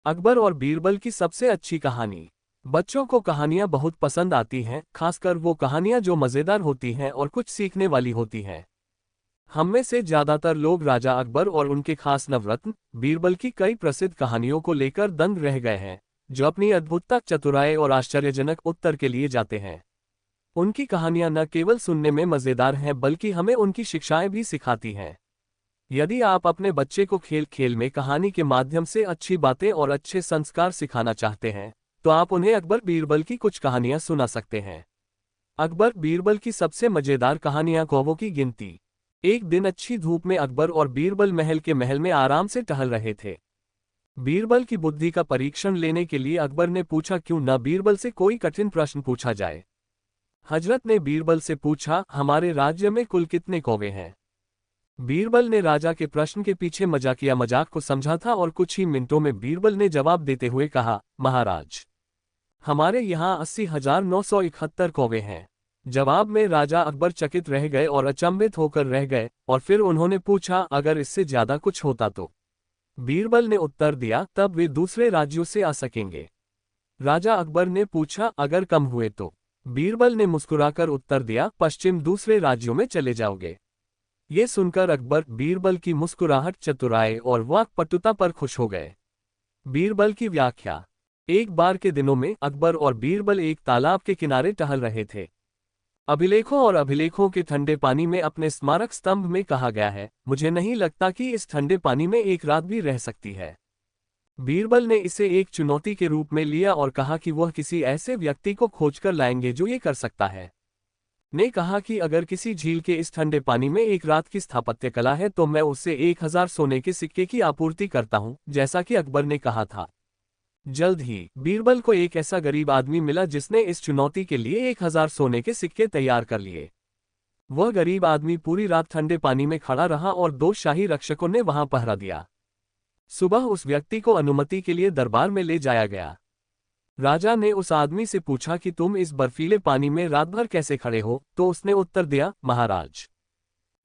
अकबर और बीरबल की सबसे अच्छी कहानी। बच्चों को कहानियां बहुत पसंद आती हैं, खासकर वो कहानियां जो मज़ेदार होती हैं और कुछ सीखने वाली होती हैं। हम में से ज्यादातर लोग राजा अकबर और उनके खास नवरत्न बीरबल की कई प्रसिद्ध कहानियों को लेकर दंग रह गए हैं, जो अपनी अद्भुतता, चतुराई और आश्चर्यजनक उत्तर के लिए जाते हैं। उनकी कहानियां न केवल सुनने में मज़ेदार हैं बल्कि हमें उनकी शिक्षाएं भी सिखाती हैं। यदि आप अपने बच्चे को खेल खेल में कहानी के माध्यम से अच्छी बातें और अच्छे संस्कार सिखाना चाहते हैं, तो आप उन्हें अकबर बीरबल की कुछ कहानियां सुना सकते हैं। अकबर बीरबल की सबसे मजेदार कहानियां। कौवों की गिनती। एक दिन अच्छी धूप में अकबर और बीरबल महल में आराम से टहल रहे थे। बीरबल की बुद्धि का परीक्षण लेने के लिए अकबर ने पूछा, क्यों न बीरबल से कोई कठिन प्रश्न पूछा जाए। हजरत ने बीरबल से पूछा, हमारे राज्य में कुल कितने कौवे हैं। बीरबल ने राजा के प्रश्न के पीछे मजाकिया मजाक को समझा था और कुछ ही मिनटों में बीरबल ने जवाब देते हुए कहा, महाराज, हमारे यहाँ 80,971 कौवे हैं। जवाब में राजा अकबर चकित रह गए और अचंभित होकर रह गए, और फिर उन्होंने पूछा, अगर इससे ज्यादा कुछ होता तो। बीरबल ने उत्तर दिया, तब वे दूसरे राज्यों से आ सकेंगे। राजा अकबर ने पूछा, अगर कम हुए तो। बीरबल ने मुस्कुराकर उत्तर दिया, पश्चिम दूसरे राज्यों में चले जाओगे। ये सुनकर अकबर बीरबल की मुस्कुराहट, चतुराई और वाक्पटुता पर खुश हो गए। बीरबल की व्याख्या। एक बार के दिनों में अकबर और बीरबल एक तालाब के किनारे टहल रहे थे। अभिलेखों और अभिलेखों के ठंडे पानी में अपने स्मारक स्तंभ में कहा गया है, मुझे नहीं लगता कि इस ठंडे पानी में एक रात भी रह सकती है। बीरबल ने इसे एक चुनौती के रूप में लिया और कहा कि वह किसी ऐसे व्यक्ति को खोजकर लाएंगे जो ये कर सकता है। ने कहा कि अगर किसी झील के इस ठंडे पानी में एक रात की स्थापत्य कला है तो मैं उससे 1000 सोने के सिक्के की आपूर्ति करता हूं, जैसा कि अकबर ने कहा था। जल्द ही बीरबल को एक ऐसा गरीब आदमी मिला जिसने इस चुनौती के लिए 1000 सोने के सिक्के तैयार कर लिए। वह गरीब आदमी पूरी रात ठंडे पानी में खड़ा रहा और 2 शाही रक्षकों ने वहां पहरा दिया। सुबह उस व्यक्ति को अनुमति के लिए दरबार में ले जाया गया। राजा ने उस आदमी से पूछा कि तुम इस बर्फीले पानी में रात भर कैसे खड़े हो, तो उसने उत्तर दिया, महाराज,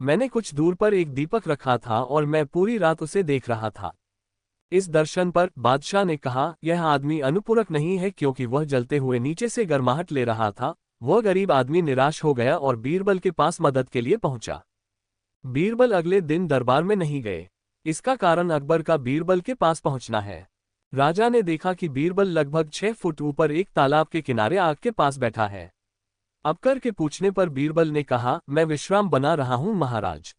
मैंने कुछ दूर पर एक दीपक रखा था और मैं पूरी रात उसे देख रहा था। इस दर्शन पर बादशाह ने कहा, यह आदमी अनुपूरक नहीं है क्योंकि वह जलते हुए नीचे से गर्माहट ले रहा था। वह गरीब आदमी निराश हो गया और बीरबल के पास मदद के लिए पहुंचा। बीरबल अगले दिन दरबार में नहीं गए। इसका कारण अकबर का बीरबल के पास पहुंचना है। राजा ने देखा कि बीरबल लगभग 6 फुट ऊपर एक तालाब के किनारे आग के पास बैठा है। अकबर के पूछने पर बीरबल ने कहा, मैं विश्राम बना रहा हूं महाराज।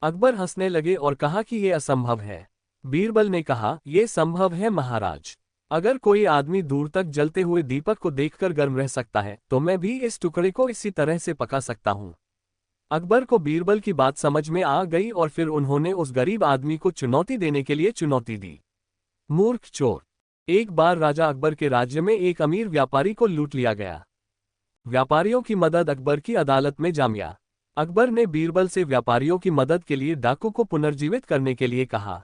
अकबर हंसने लगे और कहा कि यह असंभव है। बीरबल ने कहा, यह संभव है महाराज। अगर कोई आदमी दूर तक जलते हुए दीपक को देखकर गर्म रह सकता है तो मैं भी इस टुकड़े को इसी तरह से पका सकता हूं। अकबर को बीरबल की बात समझ में आ गई और फिर उन्होंने उस गरीब आदमी को चुनौती देने के लिए चुनौती दी। मूर्ख चोर। एक बार राजा अकबर के राज्य में एक अमीर व्यापारी को लूट लिया गया। व्यापारियों की मदद अकबर की अदालत में जामिया। अकबर ने बीरबल से व्यापारियों की मदद के लिए डाकू को पुनर्जीवित करने के लिए कहा।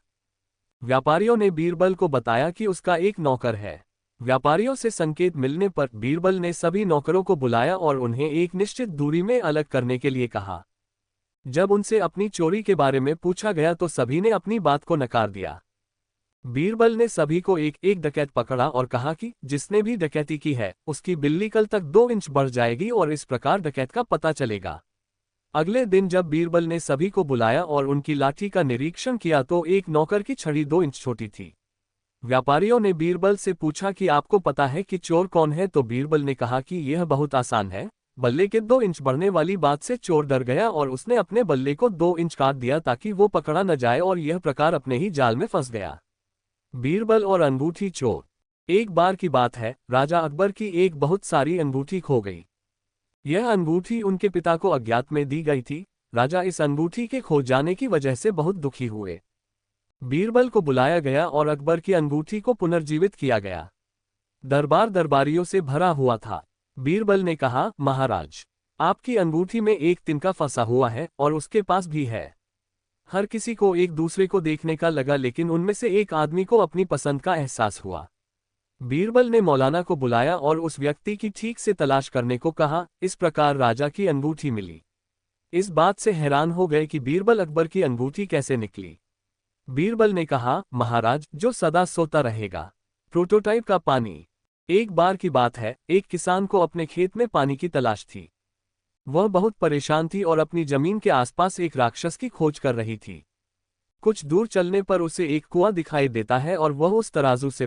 व्यापारियों ने बीरबल को बताया कि उसका एक नौकर है। व्यापारियों से संकेत मिलने पर बीरबल ने सभी नौकरों को बुलाया और उन्हें एक निश्चित दूरी में अलग करने के लिए कहा। जब उनसे अपनी चोरी के बारे में पूछा गया तो सभी ने अपनी बात को नकार दिया। बीरबल ने सभी को एक एक डकैत पकड़ा और कहा कि जिसने भी डकैती की है उसकी बिल्ली कल तक 2 इंच बढ़ जाएगी और इस प्रकार डकैत का पता चलेगा। अगले दिन जब बीरबल ने सभी को बुलाया और उनकी लाठी का निरीक्षण किया तो एक नौकर की छड़ी 2 इंच छोटी थी। व्यापारियों ने बीरबल से पूछा कि आपको पता है कि चोर कौन है, तो बीरबल ने कहा कि यह बहुत आसान है। बल्ले के 2 इंच बढ़ने वाली बात से चोर डर गया और उसने अपने बल्ले को 2 इंच काट दिया ताकि वो पकड़ा न जाए और यह प्रकार अपने ही जाल में फंस गया। बीरबल और अंगूठी चोर। एक बार की बात है, राजा अकबर की एक बहुत सारी अंगूठी खो गई। यह अंगूठी उनके पिता को अज्ञात में दी गई थी। राजा इस अंगूठी के खो जाने की वजह से बहुत दुखी हुए। बीरबल को बुलाया गया और अकबर की अंगूठी को पुनर्जीवित किया गया। दरबार दरबारियों से भरा हुआ था। बीरबल ने कहा, महाराज, आपकी अंगूठी में एक तिनका फंसा हुआ है और उसके पास भी है। हर किसी को एक दूसरे को देखने का लगा, लेकिन उनमें से एक आदमी को अपनी पसंद का एहसास हुआ। बीरबल ने मौलाना को बुलाया और उस व्यक्ति की ठीक से तलाश करने को कहा। इस प्रकार राजा की अंगूठी मिली। इस बात से हैरान हो गए कि बीरबल अकबर की अंगूठी कैसे निकली। बीरबल ने कहा, महाराज, जो सदा सोता रहेगा। प्रोटोटाइप का पानी। एक बार की बात है, एक किसान को अपने खेत में पानी की तलाश थी। वह बहुत परेशान थी और अपनी जमीन के आसपास एक राक्षस की खोज कर रही थी। कुछ दूर चलने पर उसे एक कुआं दिखाई देता है और वह उस तराजू से